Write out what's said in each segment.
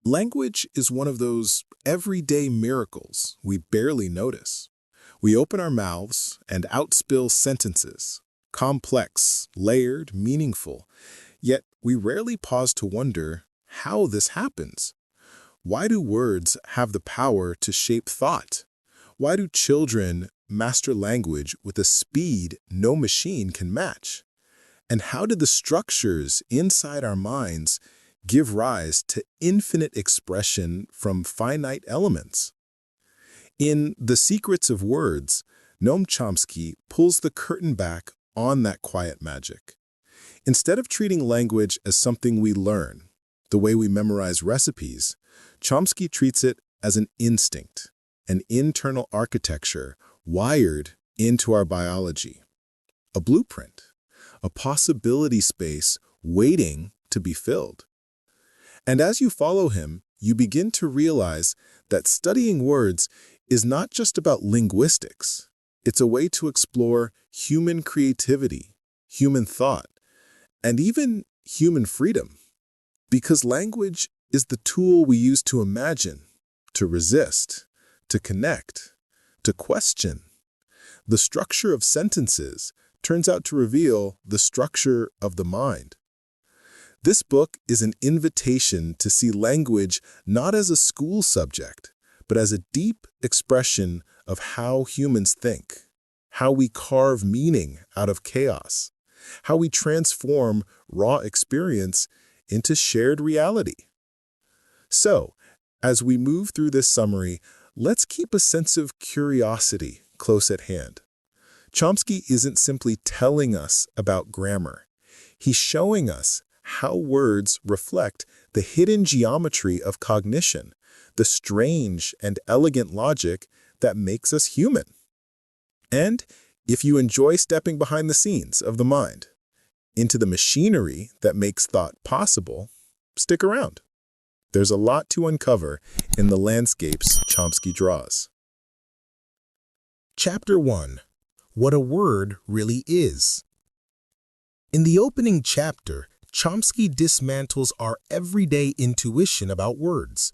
Language is one of those everyday miracles we barely notice. We open our mouths and outspill sentences, complex, layered, meaningful, yet we rarely pause to wonder how this happens. Why do words have the power to shape thought? Why do children master language with a speed no machine can match? And how did the structures inside our minds give rise to infinite expression from finite elements? In The Secrets of Words, Noam Chomsky pulls the curtain back on that quiet magic. Instead of treating language as something we learn, the way we memorize recipes, Chomsky treats it as an instinct, an internal architecture wired into our biology, a blueprint, a possibility space waiting to be filled. And as you follow him, you begin to realize that studying words is not just about linguistics. It's a way to explore human creativity, human thought, and even human freedom. Because language is the tool we use to imagine, to resist, to connect, to question. The structure of sentences turns out to reveal the structure of the mind. This book is an invitation to see language not as a school subject, but as a deep expression of how humans think, how we carve meaning out of chaos, how we transform raw experience into shared reality. So, as we move through this summary, let's keep a sense of curiosity close at hand. Chomsky isn't simply telling us about grammar. He's showing us how words reflect the hidden geometry of cognition, the strange and elegant logic that makes us human. And if you enjoy stepping behind the scenes of the mind, into the machinery that makes thought possible, stick around. There's a lot to uncover in the landscapes Chomsky draws. Chapter 1. What a word really is. In the opening chapter, Chomsky dismantles our everyday intuition about words.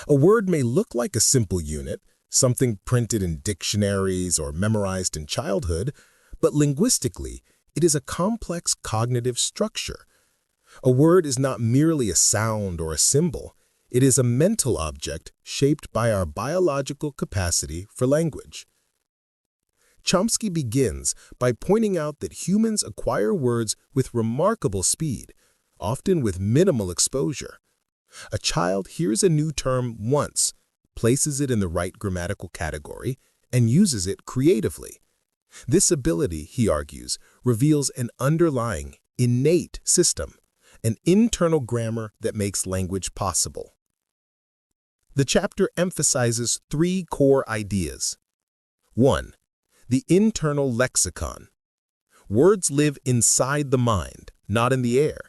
A word may look like a simple unit, something printed in dictionaries or memorized in childhood, but linguistically, it is a complex cognitive structure. A word is not merely a sound or a symbol. It is a mental object shaped by our biological capacity for language. Chomsky begins by pointing out that humans acquire words with remarkable speed, often with minimal exposure. A child hears a new term once, places it in the right grammatical category, and uses it creatively. This ability, he argues, reveals an underlying, innate system, an internal grammar that makes language possible. The chapter emphasizes 3 core ideas. 1. The internal lexicon. Words live inside the mind, not in the air.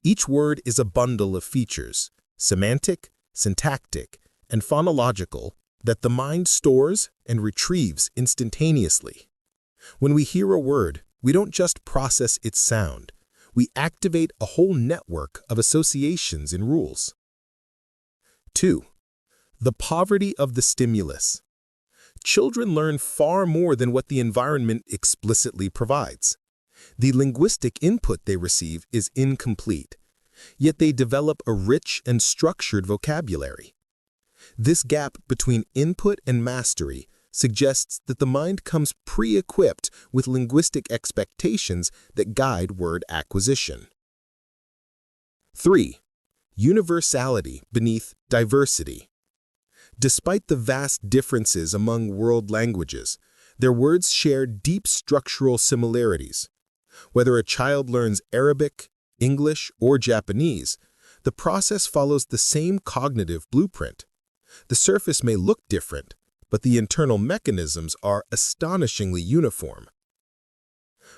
Each word is a bundle of features, semantic, syntactic, and phonological, that the mind stores and retrieves instantaneously. When we hear a word, we don't just process its sound. We activate a whole network of associations and rules. 2. The poverty of the stimulus. Children learn far more than what the environment explicitly provides. The linguistic input they receive is incomplete, yet they develop a rich and structured vocabulary. This gap between input and mastery suggests that the mind comes pre-equipped with linguistic expectations that guide word acquisition. 3. Universality beneath diversity. Despite the vast differences among world languages, their words share deep structural similarities. Whether a child learns Arabic, English, or Japanese, the process follows the same cognitive blueprint. The surface may look different, but the internal mechanisms are astonishingly uniform.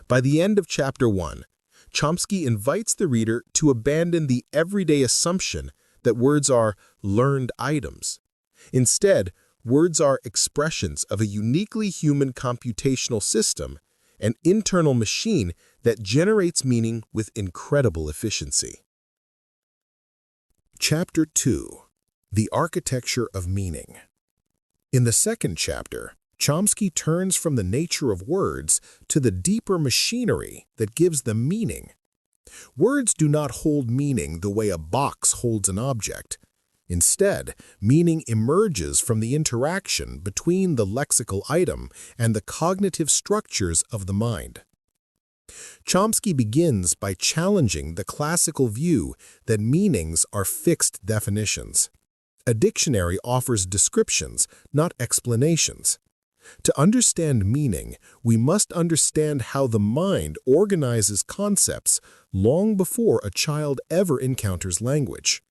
By the end of Chapter 1, Chomsky invites the reader to abandon the everyday assumption that words are learned items. Instead, words are expressions of a uniquely human computational system, an internal machine that generates meaning with incredible efficiency. Chapter 2. The architecture of meaning. In the second chapter, Chomsky turns from the nature of words to the deeper machinery that gives them meaning. Words do not hold meaning the way a box holds an object. Instead, meaning emerges from the interaction between the lexical item and the cognitive structures of the mind. Chomsky begins by challenging the classical view that meanings are fixed definitions. A dictionary offers descriptions, not explanations. To understand meaning, we must understand how the mind organizes concepts long before a child ever encounters language.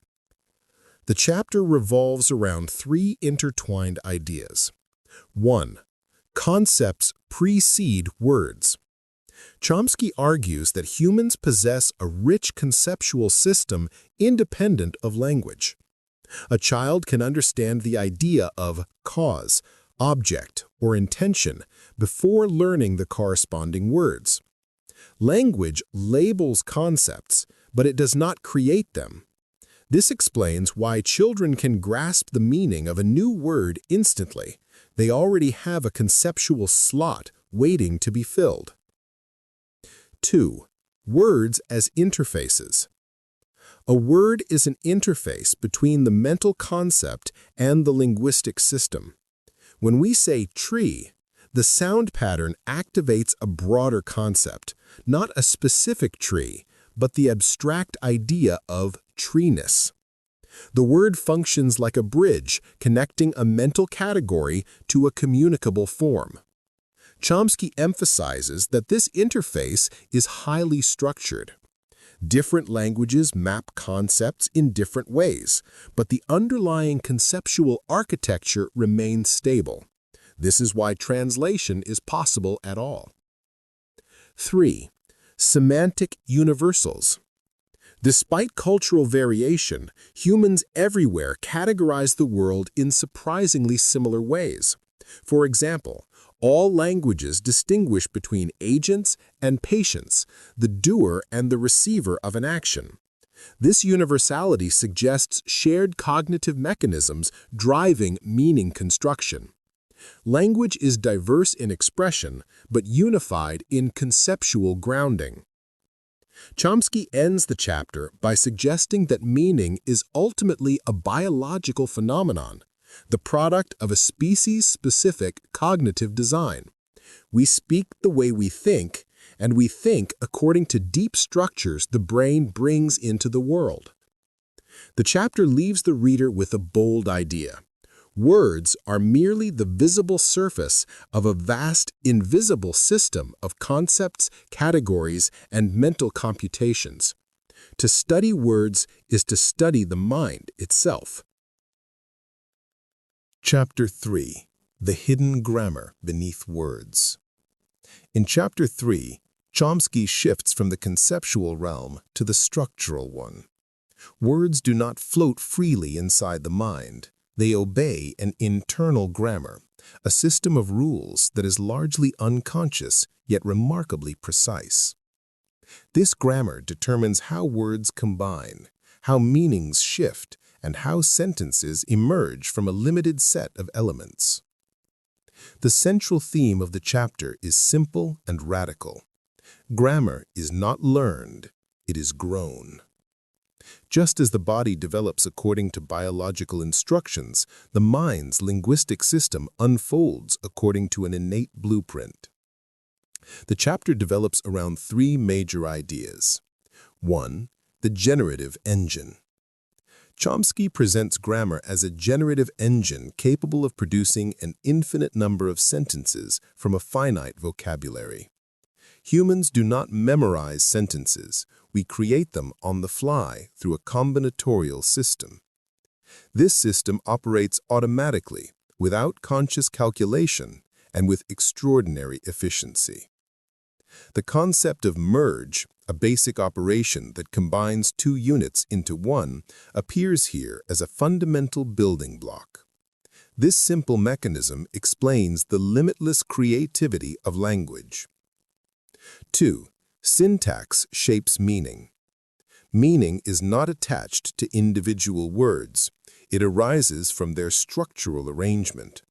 The chapter revolves around three intertwined ideas. 1. Concepts precede words. Chomsky argues that humans possess a rich conceptual system independent of language. A child can understand the idea of cause, object, or intention before learning the corresponding words. Language labels concepts, but it does not create them. This explains why children can grasp the meaning of a new word instantly. They already have a conceptual slot waiting to be filled. 2. Words as interfaces. A word is an interface between the mental concept and the linguistic system. When we say tree, the sound pattern activates a broader concept, not a specific tree, but the abstract idea of treeness. The word functions like a bridge connecting a mental category to a communicable form. Chomsky emphasizes that this interface is highly structured. Different languages map concepts in different ways, but the underlying conceptual architecture remains stable. This is why translation is possible at all. 3. Semantic universals. Despite cultural variation, humans everywhere categorize the world in surprisingly similar ways. For example, all languages distinguish between agents and patients, the doer and the receiver of an action. This universality suggests shared cognitive mechanisms driving meaning construction. Language is diverse in expression, but unified in conceptual grounding. Chomsky ends the chapter by suggesting that meaning is ultimately a biological phenomenon, the product of a species-specific cognitive design. We speak the way we think, and we think according to deep structures the brain brings into the world. The chapter leaves the reader with a bold idea. Words are merely the visible surface of a vast, invisible system of concepts, categories, and mental computations. To study words is to study the mind itself. Chapter 3. The Hidden Grammar Beneath Words. In Chapter 3, Chomsky shifts from the conceptual realm to the structural one. Words do not float freely inside the mind. They obey an internal grammar, a system of rules that is largely unconscious yet remarkably precise. This grammar determines how words combine, how meanings shift, and how sentences emerge from a limited set of elements. The central theme of the chapter is simple and radical. Grammar is not learned, it is grown. Just as the body develops according to biological instructions, the mind's linguistic system unfolds according to an innate blueprint. The chapter develops around three major ideas. 1. The generative engine. Chomsky presents grammar as a generative engine capable of producing an infinite number of sentences from a finite vocabulary. Humans do not memorize sentences. We create them on the fly through a combinatorial system. This system operates automatically, without conscious calculation, and with extraordinary efficiency. The concept of merge, a basic operation that combines two units into one, appears here as a fundamental building block. This simple mechanism explains the limitless creativity of language. 2. Syntax shapes meaning. Meaning is not attached to individual words. It arises from their structural arrangement.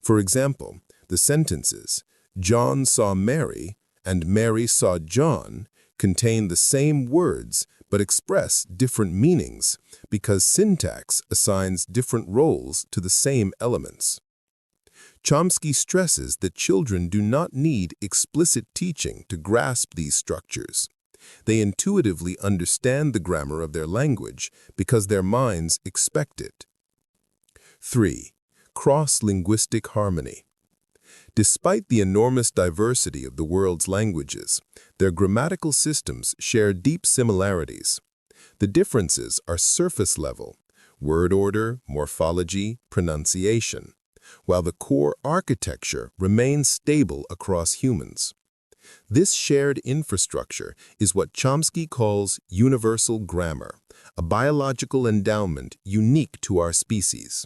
For example, the sentences, "John saw Mary" and "Mary saw John" contain the same words but express different meanings because syntax assigns different roles to the same elements. Chomsky stresses that children do not need explicit teaching to grasp these structures. They intuitively understand the grammar of their language because their minds expect it. 3. Cross-linguistic harmony. Despite the enormous diversity of the world's languages, their grammatical systems share deep similarities. The differences are surface level, word order, morphology, pronunciation, while the core architecture remains stable across humans. This shared infrastructure is what Chomsky calls universal grammar, a biological endowment unique to our species.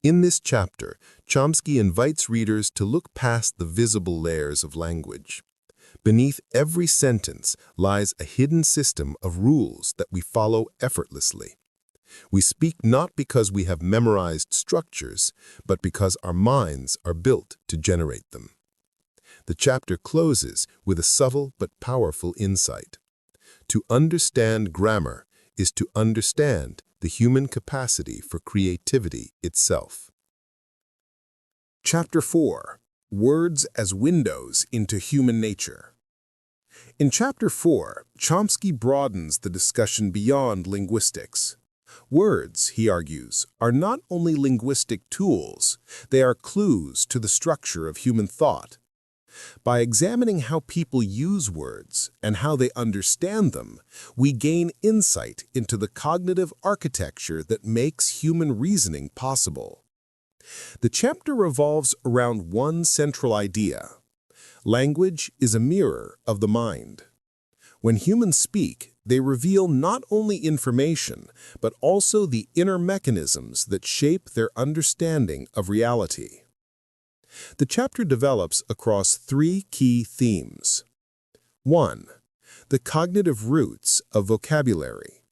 In this chapter, Chomsky invites readers to look past the visible layers of language. Beneath every sentence lies a hidden system of rules that we follow effortlessly. We speak not because we have memorized structures, but because our minds are built to generate them. The chapter closes with a subtle but powerful insight. To understand grammar is to understand the human capacity for creativity itself. Chapter 4. Words as Windows into Human Nature. In Chapter 4, Chomsky broadens the discussion beyond linguistics. Words, he argues, are not only linguistic tools, they are clues to the structure of human thought. By examining how people use words and how they understand them, we gain insight into the cognitive architecture that makes human reasoning possible. The chapter revolves around one central idea. Language is a mirror of the mind. When humans speak, they reveal not only information, but also the inner mechanisms that shape their understanding of reality. The chapter develops across 3 key themes. 1. The cognitive roots of vocabulary.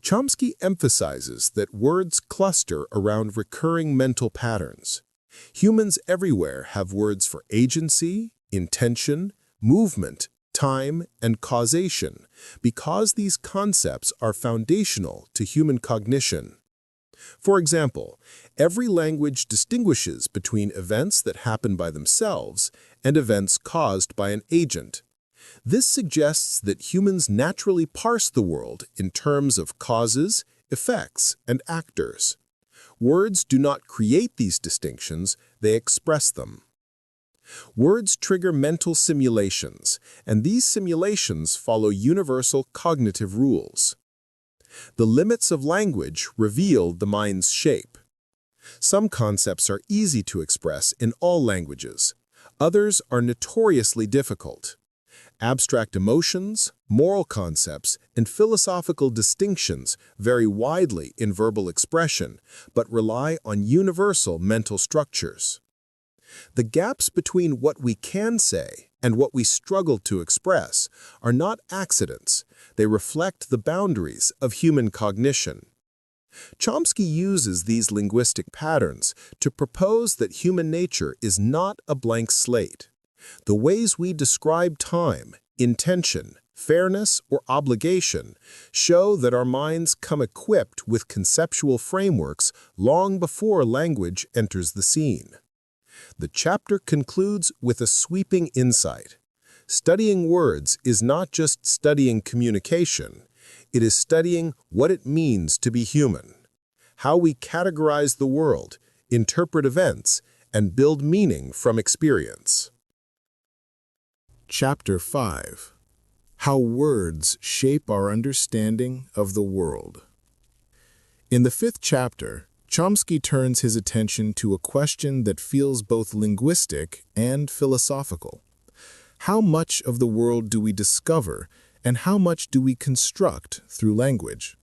Chomsky emphasizes that words cluster around recurring mental patterns. Humans everywhere have words for agency, intention, movement, time, and causation because these concepts are foundational to human cognition. For example, every language distinguishes between events that happen by themselves and events caused by an agent. This suggests that humans naturally parse the world in terms of causes, effects, and actors. Words do not create these distinctions, they express them. Words trigger mental simulations, and these simulations follow universal cognitive rules. The limits of language reveal the mind's shape. Some concepts are easy to express in all languages. Others are notoriously difficult. Abstract emotions, moral concepts, and philosophical distinctions vary widely in verbal expression, but rely on universal mental structures. The gaps between what we can say and what we struggle to express are not accidents. They reflect the boundaries of human cognition. Chomsky uses these linguistic patterns to propose that human nature is not a blank slate. The ways we describe time, intention, fairness, or obligation show that our minds come equipped with conceptual frameworks long before language enters the scene. The chapter concludes with a sweeping insight. Studying words is not just studying communication, it is studying what it means to be human, how we categorize the world, interpret events, and build meaning from experience. Chapter 5. How Words Shape Our Understanding of the World. In the 5th chapter, Chomsky turns his attention to a question that feels both linguistic and philosophical. How much of the world do we discover, and how much do we construct through language?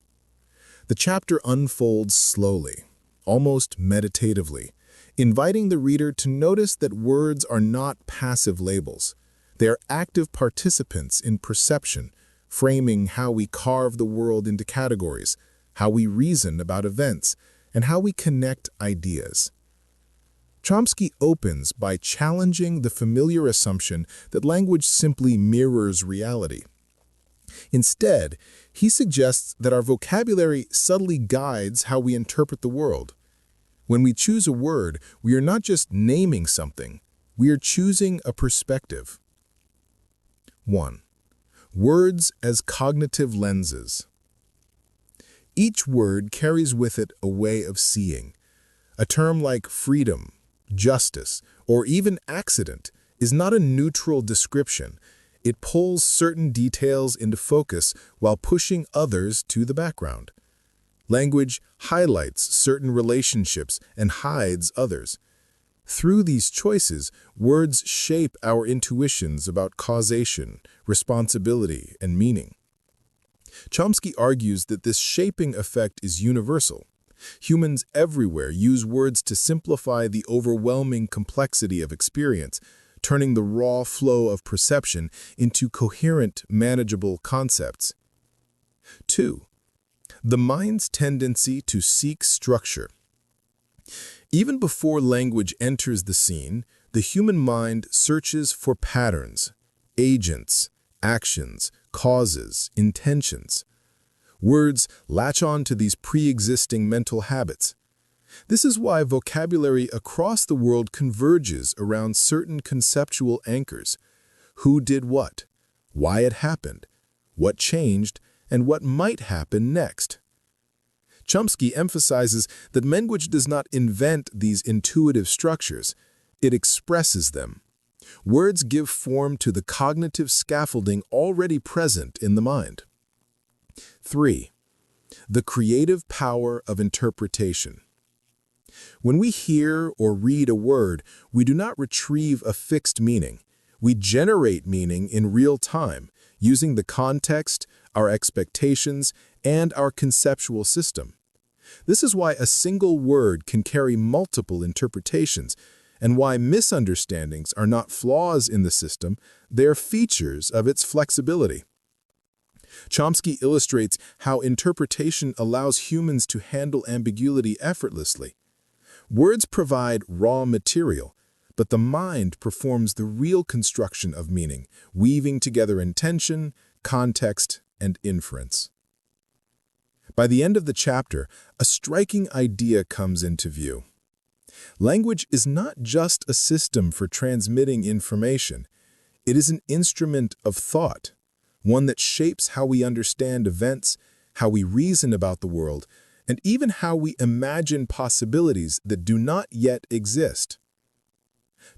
The chapter unfolds slowly, almost meditatively, inviting the reader to notice that words are not passive labels. They are active participants in perception, framing how we carve the world into categories, how we reason about events, and how we connect ideas. Chomsky opens by challenging the familiar assumption that language simply mirrors reality. Instead, he suggests that our vocabulary subtly guides how we interpret the world. When we choose a word, we are not just naming something, we are choosing a perspective. 1. Words as cognitive lenses. Each word carries with it a way of seeing. A term like freedom, justice, or even accident is not a neutral description. It pulls certain details into focus while pushing others to the background. Language highlights certain relationships and hides others. Through these choices, words shape our intuitions about causation, responsibility, and meaning. Chomsky argues that this shaping effect is universal. Humans everywhere use words to simplify the overwhelming complexity of experience, turning the raw flow of perception into coherent, manageable concepts. 2. The mind's tendency to seek structure. Even before language enters the scene, the human mind searches for patterns, agents, actions, causes, intentions. Words latch on to these pre-existing mental habits. This is why vocabulary across the world converges around certain conceptual anchors. Who did what? Why it happened? What changed? And what might happen next? Chomsky emphasizes that language does not invent these intuitive structures, it expresses them. Words give form to the cognitive scaffolding already present in the mind. 3. The creative power of interpretation. When we hear or read a word, we do not retrieve a fixed meaning. We generate meaning in real time, using the context, our expectations, and our conceptual system. This is why a single word can carry multiple interpretations, and why misunderstandings are not flaws in the system, they are features of its flexibility. Chomsky illustrates how interpretation allows humans to handle ambiguity effortlessly. Words provide raw material, but the mind performs the real construction of meaning, weaving together intention, context, and inference. By the end of the chapter, a striking idea comes into view. Language is not just a system for transmitting information. It is an instrument of thought, one that shapes how we understand events, how we reason about the world, and even how we imagine possibilities that do not yet exist.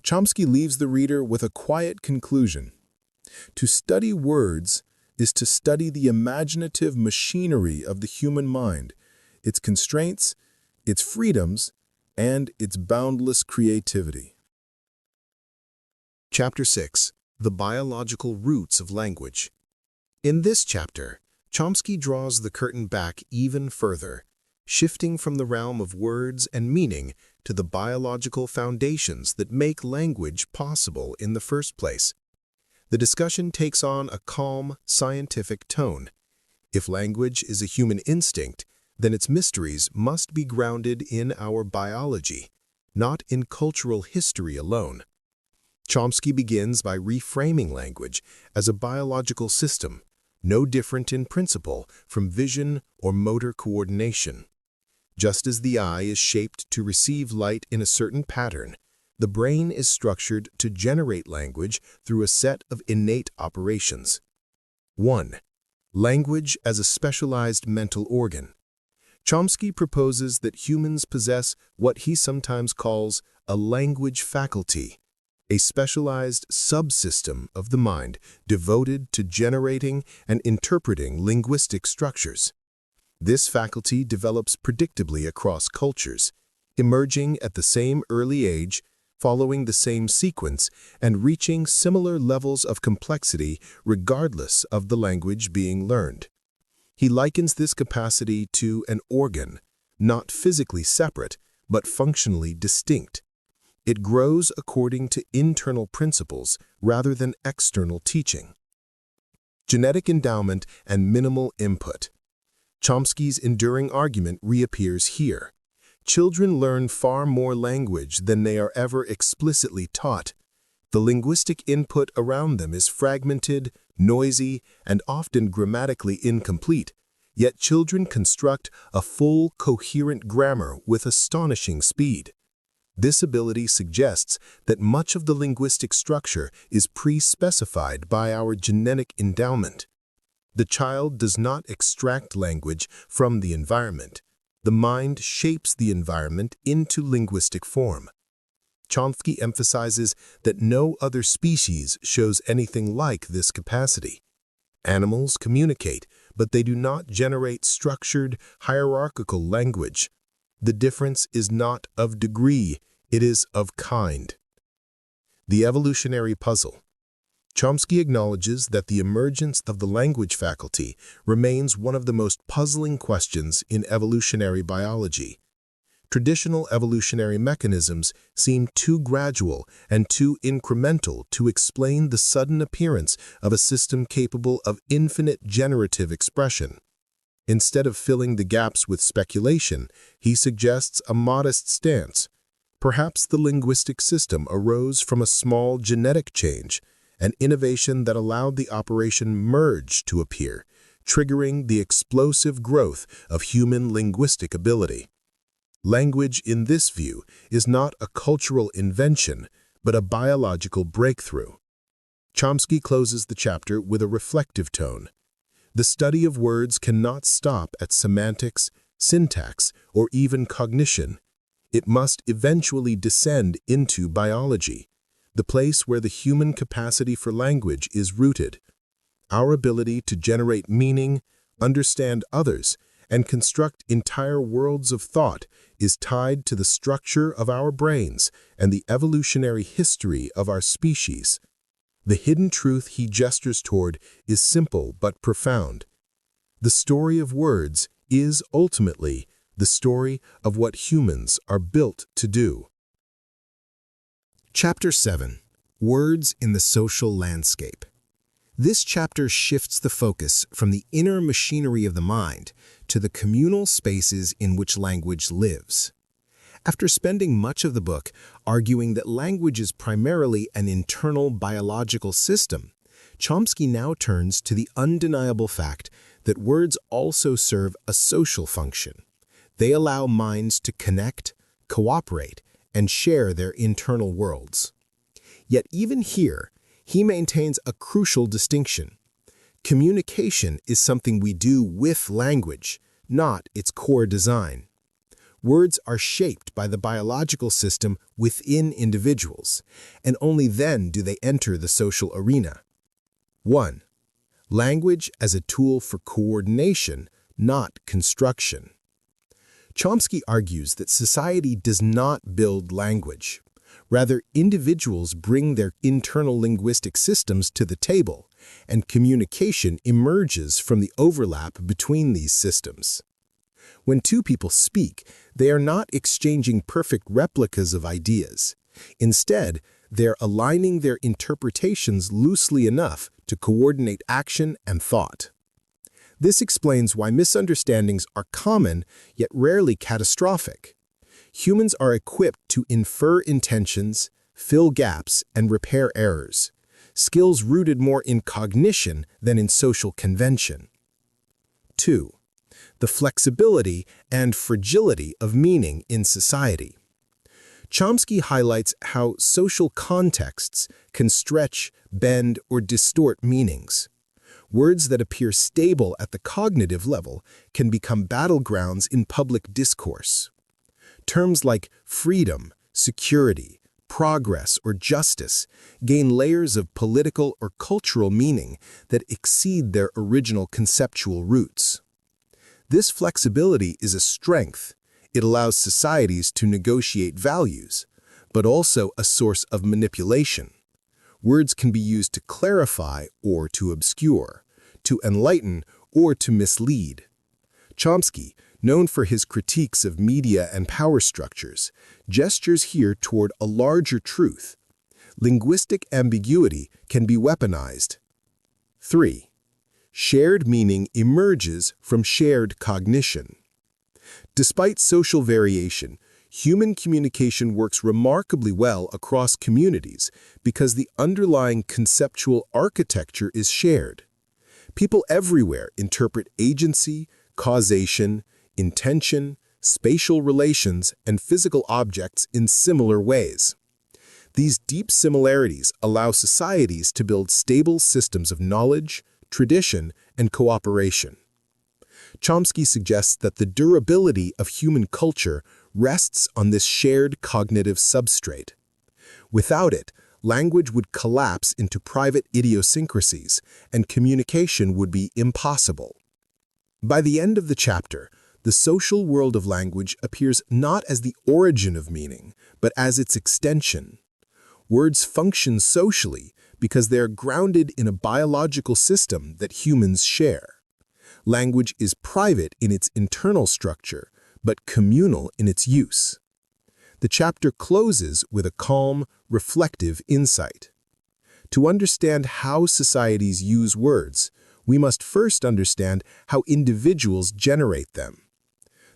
Chomsky leaves the reader with a quiet conclusion. To study words is to study the imaginative machinery of the human mind, its constraints, its freedoms, and its boundless creativity. Chapter 6. The Biological Roots of Language. In this chapter, Chomsky draws the curtain back even further, shifting from the realm of words and meaning to the biological foundations that make language possible in the first place. The discussion takes on a calm, scientific tone. If language is a human instinct, then its mysteries must be grounded in our biology, not in cultural history alone. Chomsky begins by reframing language as a biological system, no different in principle from vision or motor coordination. Just as the eye is shaped to receive light in a certain pattern, the brain is structured to generate language through a set of innate operations. 1. Language as a specialized mental organ. Chomsky proposes that humans possess what he sometimes calls a language faculty, a specialized subsystem of the mind devoted to generating and interpreting linguistic structures. This faculty develops predictably across cultures, emerging at the same early age, following the same sequence, and reaching similar levels of complexity regardless of the language being learned. He likens this capacity to an organ, not physically separate, but functionally distinct. It grows according to internal principles rather than external teaching. Genetic endowment and minimal input. Chomsky's enduring argument reappears here. Children learn far more language than they are ever explicitly taught. The linguistic input around them is fragmented, noisy, and often grammatically incomplete, yet children construct a full, coherent grammar with astonishing speed. This ability suggests that much of the linguistic structure is pre-specified by our genetic endowment. The child does not extract language from the environment. The mind shapes the environment into linguistic form. Chomsky emphasizes that no other species shows anything like this capacity. Animals communicate, but they do not generate structured, hierarchical language. The difference is not of degree, it is of kind. The evolutionary puzzle. Chomsky acknowledges that the emergence of the language faculty remains one of the most puzzling questions in evolutionary biology. Traditional evolutionary mechanisms seem too gradual and too incremental to explain the sudden appearance of a system capable of infinite generative expression. Instead of filling the gaps with speculation, he suggests a modest stance. Perhaps the linguistic system arose from a small genetic change, an innovation that allowed the operation merge to appear, triggering the explosive growth of human linguistic ability. Language, in this view, is not a cultural invention, but a biological breakthrough. Chomsky closes the chapter with a reflective tone. The study of words cannot stop at semantics, syntax, or even cognition. It must eventually descend into biology, the place where the human capacity for language is rooted. Our ability to generate meaning, understand others, and construct entire worlds of thought is tied to the structure of our brains and the evolutionary history of our species. The hidden truth he gestures toward is simple but profound. The story of words is ultimately the story of what humans are built to do. Chapter 7. Words in the Social Landscape. This chapter shifts the focus from the inner machinery of the mind to the communal spaces in which language lives. After spending much of the book arguing that language is primarily an internal biological system, Chomsky now turns to the undeniable fact that words also serve a social function. They allow minds to connect, cooperate, and share their internal worlds. Yet even here, he maintains a crucial distinction. Communication is something we do with language, not its core design. Words are shaped by the biological system within individuals, and only then do they enter the social arena. 1. Language as a tool for coordination, not construction. Chomsky argues that society does not build language. Rather, individuals bring their internal linguistic systems to the table, and communication emerges from the overlap between these systems. When two people speak, they are not exchanging perfect replicas of ideas. Instead, they're aligning their interpretations loosely enough to coordinate action and thought. This explains why misunderstandings are common yet rarely catastrophic. Humans are equipped to infer intentions, fill gaps, and repair errors, skills rooted more in cognition than in social convention. 2. The flexibility and fragility of meaning in society. Chomsky highlights how social contexts can stretch, bend, or distort meanings. Words that appear stable at the cognitive level can become battlegrounds in public discourse. Terms like freedom, security, progress, or justice gain layers of political or cultural meaning that exceed their original conceptual roots. This flexibility is a strength. It allows societies to negotiate values, but also a source of manipulation. Words can be used to clarify or to obscure, to enlighten or to mislead. Chomsky, known for his critiques of media and power structures, gestures here toward a larger truth. Linguistic ambiguity can be weaponized. 3. shared meaning emerges from shared cognition. Despite social variation, human communication works remarkably well across communities because the underlying conceptual architecture is shared. People everywhere interpret agency, causation, intention, spatial relations, and physical objects in similar ways. These deep similarities allow societies to build stable systems of knowledge, tradition, and cooperation. Chomsky suggests that the durability of human culture rests on this shared cognitive substrate. Without it, language would collapse into private idiosyncrasies, and communication would be impossible. By the end of the chapter, the social world of language appears not as the origin of meaning, but as its extension. Words function socially because they are grounded in a biological system that humans share. Language is private in its internal structure, but communal in its use. The chapter closes with a calm, reflective insight. To understand how societies use words, we must first understand how individuals generate them.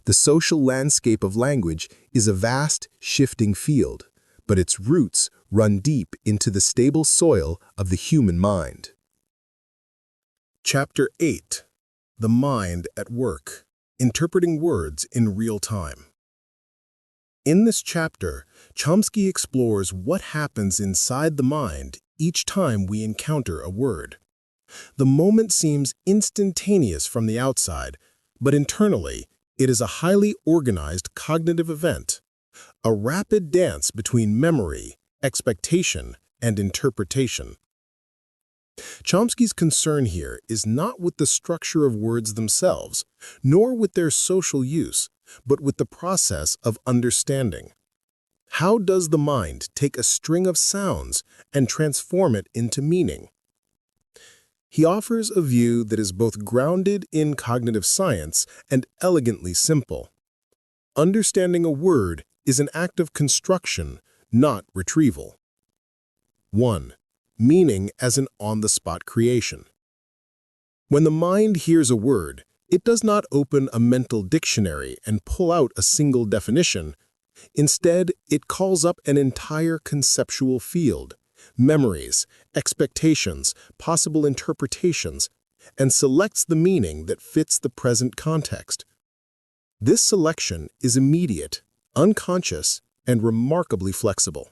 The social landscape of language is a vast, shifting field, but its roots run deep into the stable soil of the human mind. Chapter 8. The Mind at Work. Interpreting Words in Real Time. In this chapter, Chomsky explores what happens inside the mind each time we encounter a word. The moment seems instantaneous from the outside, but internally, it is a highly organized cognitive event, a rapid dance between memory, expectation, and interpretation. Chomsky's concern here is not with the structure of words themselves, nor with their social use, but with the process of understanding. How does the mind take a string of sounds and transform it into meaning? He offers a view that is both grounded in cognitive science and elegantly simple. Understanding a word is an act of construction, not retrieval. 1. Meaning as an on-the-spot creation. When the mind hears a word, it does not open a mental dictionary and pull out a single definition. Instead, it calls up an entire conceptual field, memories, expectations, possible interpretations, and selects the meaning that fits the present context. This selection is immediate, unconscious, and remarkably flexible.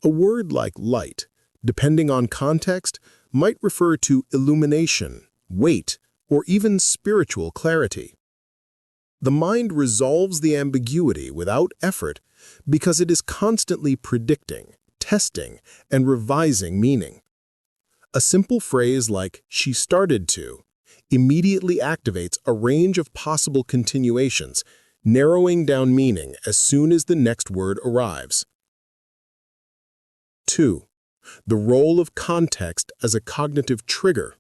A word like light, depending on context, might refer to illumination, weight, or even spiritual clarity. The mind resolves the ambiguity without effort because it is constantly predicting, testing, and revising meaning. A simple phrase like "she started to" immediately activates a range of possible continuations, narrowing down meaning as soon as the next word arrives. 2. The role of context as a cognitive trigger.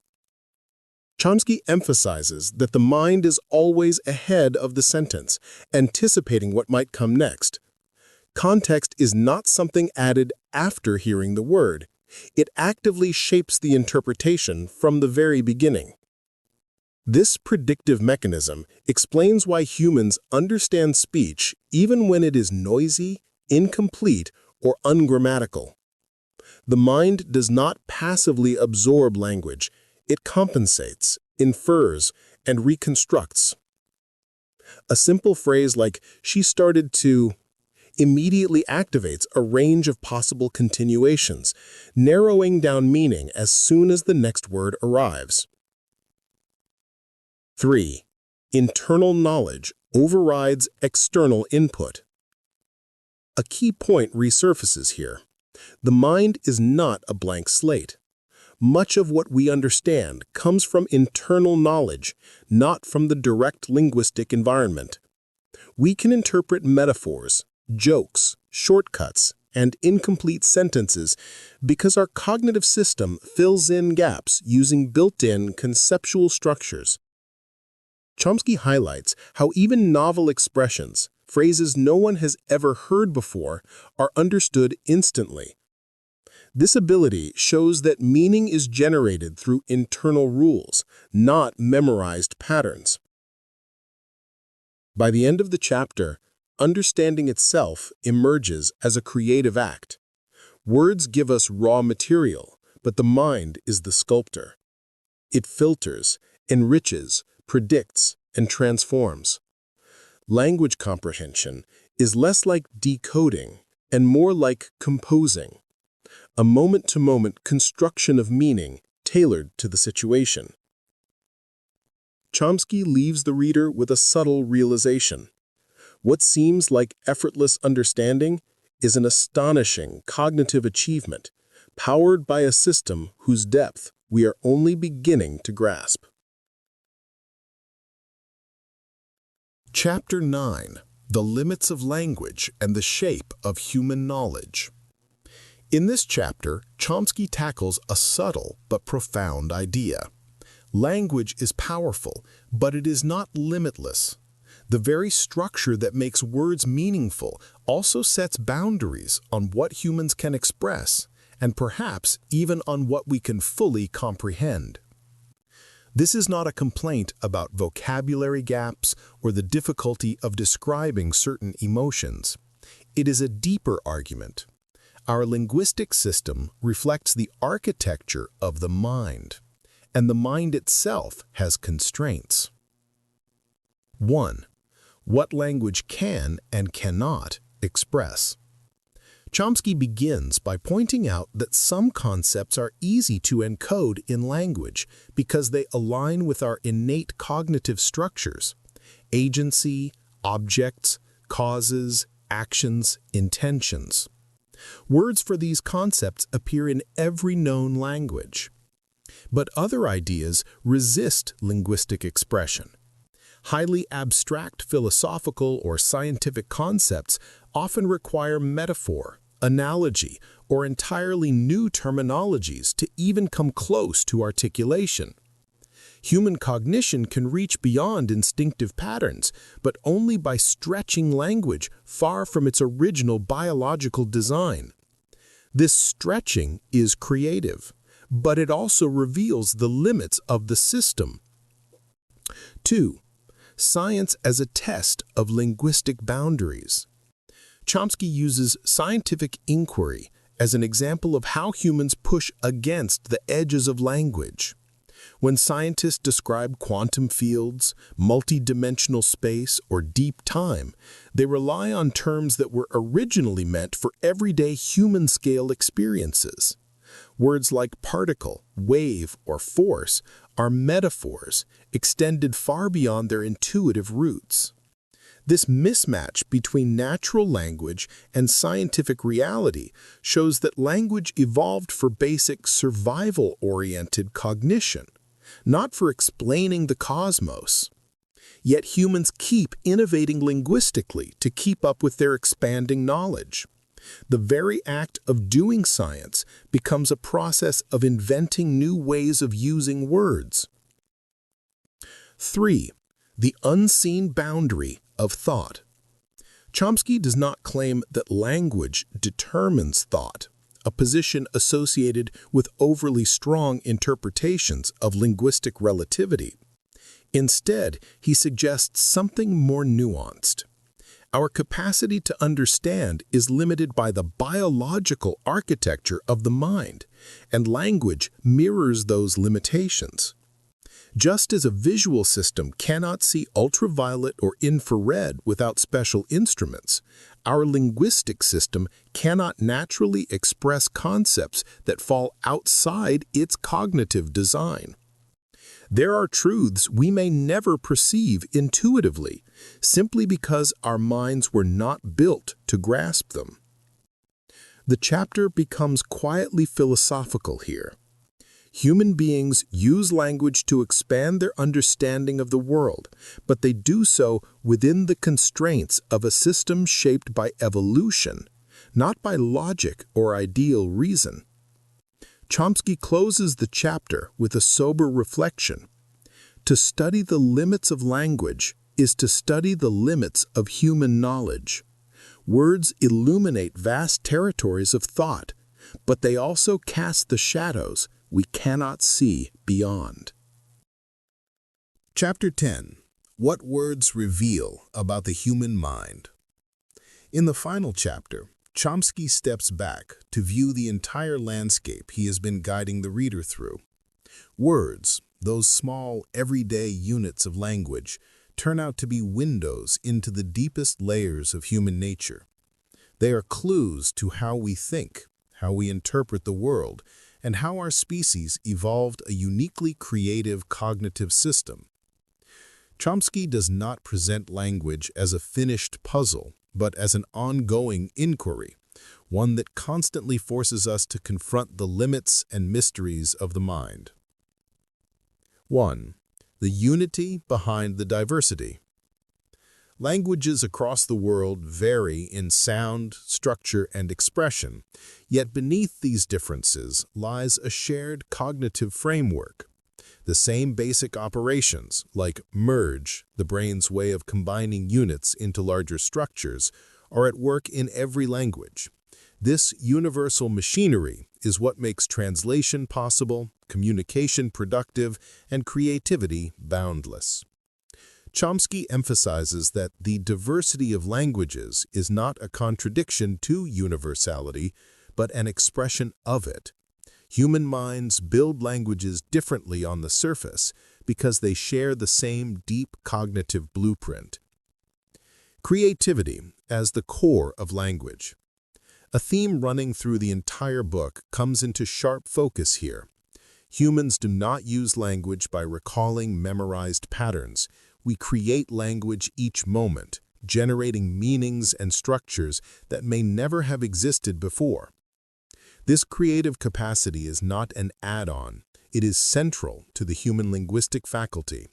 Chomsky emphasizes that the mind is always ahead of the sentence, anticipating what might come next. Context is not something added after hearing the word. It actively shapes the interpretation from the very beginning. This predictive mechanism explains why humans understand speech even when it is noisy, incomplete, or ungrammatical. The mind does not passively absorb language. It compensates, infers, and reconstructs. A simple phrase like "she started to" immediately activates a range of possible continuations, narrowing down meaning as soon as the next word arrives. 3. Internal knowledge overrides external input. A key point resurfaces here. The mind is not a blank slate. Much of what we understand comes from internal knowledge, not from the direct linguistic environment. We can interpret metaphors, jokes, shortcuts, and incomplete sentences because our cognitive system fills in gaps using built-in conceptual structures. Chomsky highlights how even novel expressions, phrases no one has ever heard before, are understood instantly. This ability shows that meaning is generated through internal rules, not memorized patterns. By the end of the chapter, understanding itself emerges as a creative act. Words give us raw material, but the mind is the sculptor. It filters, enriches, predicts, and transforms. Language comprehension is less like decoding and more like composing, a moment-to-moment construction of meaning tailored to the situation. Chomsky leaves the reader with a subtle realization. What seems like effortless understanding is an astonishing cognitive achievement, powered by a system whose depth we are only beginning to grasp. Chapter 9: The Limits of Language and the Shape of Human Knowledge. In this chapter, Chomsky tackles a subtle but profound idea. Language is powerful, but it is not limitless. The very structure that makes words meaningful also sets boundaries on what humans can express, and perhaps even on what we can fully comprehend. This is not a complaint about vocabulary gaps or the difficulty of describing certain emotions. It is a deeper argument. Our linguistic system reflects the architecture of the mind, and the mind itself has constraints. 1. What language can and cannot express. Chomsky begins by pointing out that some concepts are easy to encode in language because they align with our innate cognitive structures: agency, objects, causes, actions, intentions. Words for these concepts appear in every known language. But other ideas resist linguistic expression. Highly abstract philosophical or scientific concepts often require metaphor, analogy, or entirely new terminologies to even come close to articulation. Human cognition can reach beyond instinctive patterns, but only by stretching language far from its original biological design. This stretching is creative, but it also reveals the limits of the system. 2. Science as a test of linguistic boundaries. Chomsky uses scientific inquiry as an example of how humans push against the edges of language. When scientists describe quantum fields, multidimensional space, or deep time, they rely on terms that were originally meant for everyday human-scale experiences. Words like particle, wave, or force are metaphors extended far beyond their intuitive roots. This mismatch between natural language and scientific reality shows that language evolved for basic survival-oriented cognition, not for explaining the cosmos. Yet humans keep innovating linguistically to keep up with their expanding knowledge. The very act of doing science becomes a process of inventing new ways of using words. 3. The unseen boundary of thought. Chomsky does not claim that language determines thought, a position associated with overly strong interpretations of linguistic relativity. Instead, he suggests something more nuanced. Our capacity to understand is limited by the biological architecture of the mind, and language mirrors those limitations. Just as a visual system cannot see ultraviolet or infrared without special instruments, our linguistic system cannot naturally express concepts that fall outside its cognitive design. There are truths we may never perceive intuitively, simply because our minds were not built to grasp them. The chapter becomes quietly philosophical here. Human beings use language to expand their understanding of the world, but they do so within the constraints of a system shaped by evolution, not by logic or ideal reason. Chomsky closes the chapter with a sober reflection. To study the limits of language is to study the limits of human knowledge. Words illuminate vast territories of thought, but they also cast the shadows we cannot see beyond. Chapter 10. What words reveal about the human mind? In the final chapter, Chomsky steps back to view the entire landscape he has been guiding the reader through. Words, those small, everyday units of language, turn out to be windows into the deepest layers of human nature. They are clues to how we think, how we interpret the world, and how our species evolved a uniquely creative cognitive system. Chomsky does not present language as a finished puzzle, but as an ongoing inquiry, one that constantly forces us to confront the limits and mysteries of the mind. 1. The unity behind the diversity. Languages across the world vary in sound, structure, and expression, yet beneath these differences lies a shared cognitive framework. The same basic operations, like merge, the brain's way of combining units into larger structures, are at work in every language. This universal machinery is what makes translation possible, communication productive, and creativity boundless. Chomsky emphasizes that the diversity of languages is not a contradiction to universality, but an expression of it. Human minds build languages differently on the surface because they share the same deep cognitive blueprint. Creativity as the core of language. A theme running through the entire book comes into sharp focus here. Humans do not use language by recalling memorized patterns. We create language each moment, generating meanings and structures that may never have existed before. This creative capacity is not an add-on. It is central to the human linguistic faculty.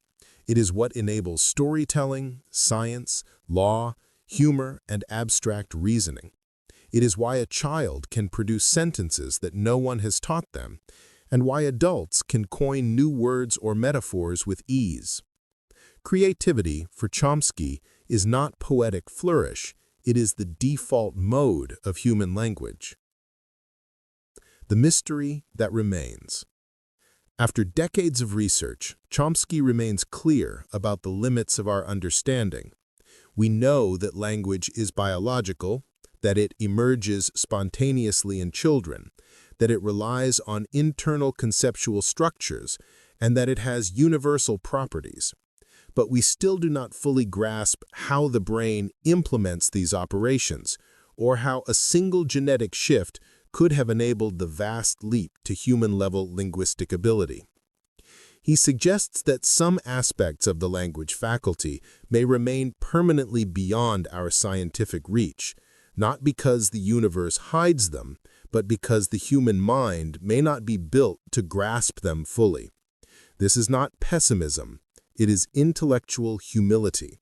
It is what enables storytelling, science, law, humor, and abstract reasoning. It is why a child can produce sentences that no one has taught them, and why adults can coin new words or metaphors with ease. Creativity, for Chomsky, is not poetic flourish. It is the default mode of human language. The mystery that remains. After decades of research, Chomsky remains clear about the limits of our understanding. We know that language is biological, that it emerges spontaneously in children, that it relies on internal conceptual structures, and that it has universal properties. But we still do not fully grasp how the brain implements these operations, or how a single genetic shift could have enabled the vast leap to human-level linguistic ability. He suggests that some aspects of the language faculty may remain permanently beyond our scientific reach, not because the universe hides them, but because the human mind may not be built to grasp them fully. This is not pessimism, it is intellectual humility.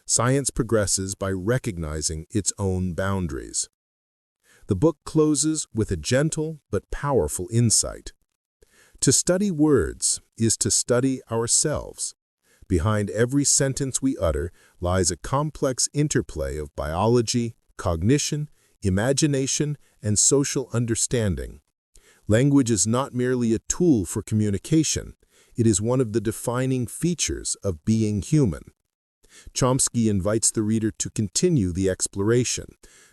Science progresses by recognizing its own boundaries. The book closes with a gentle but powerful insight. To study words is to study ourselves. Behind every sentence we utter lies a complex interplay of biology, cognition, imagination, and social understanding. Language is not merely a tool for communication. It is one of the defining features of being human. Chomsky invites the reader to continue the exploration,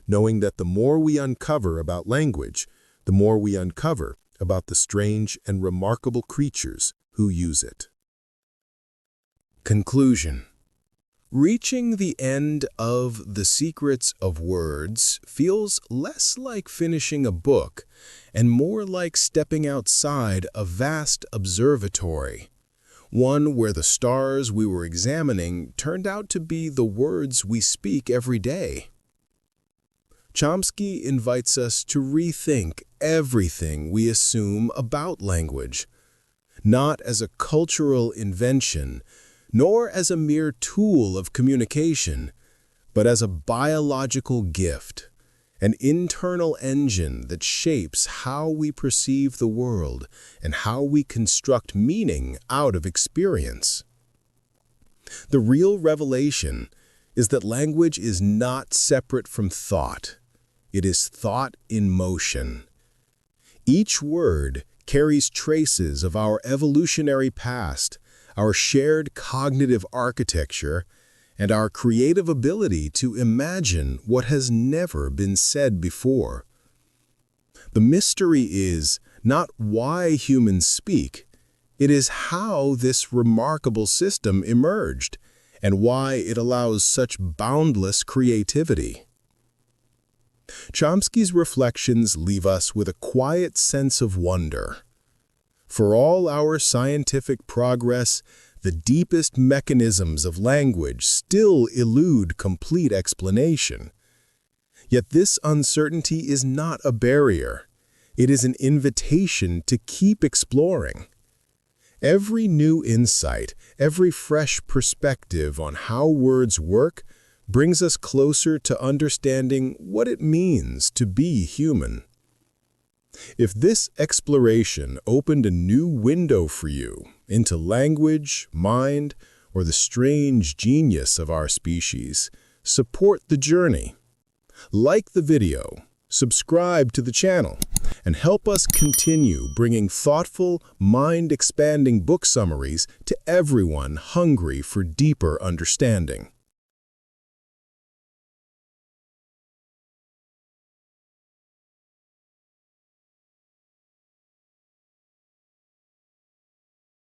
knowing that the more we uncover about language, the more we uncover about the strange and remarkable creatures who use it. Conclusion. Reaching the end of The Secrets of Words feels less like finishing a book and more like stepping outside a vast observatory, one where the stars we were examining turned out to be the words we speak every day. Chomsky invites us to rethink everything we assume about language, not as a cultural invention, nor as a mere tool of communication, but as a biological gift, an internal engine that shapes how we perceive the world and how we construct meaning out of experience. The real revelation is that language is not separate from thought. It is thought in motion. Each word carries traces of our evolutionary past, our shared cognitive architecture, and our creative ability to imagine what has never been said before. The mystery is not why humans speak, it is how this remarkable system emerged and why it allows such boundless creativity. Chomsky's reflections leave us with a quiet sense of wonder. For all our scientific progress, the deepest mechanisms of language still elude complete explanation. Yet this uncertainty is not a barrier. It is an invitation to keep exploring. Every new insight, every fresh perspective on how words work brings us closer to understanding what it means to be human. If this exploration opened a new window for you into language, mind, or the strange genius of our species, support the journey. Like the video, subscribe to the channel, and help us continue bringing thoughtful, mind-expanding book summaries to everyone hungry for deeper understanding.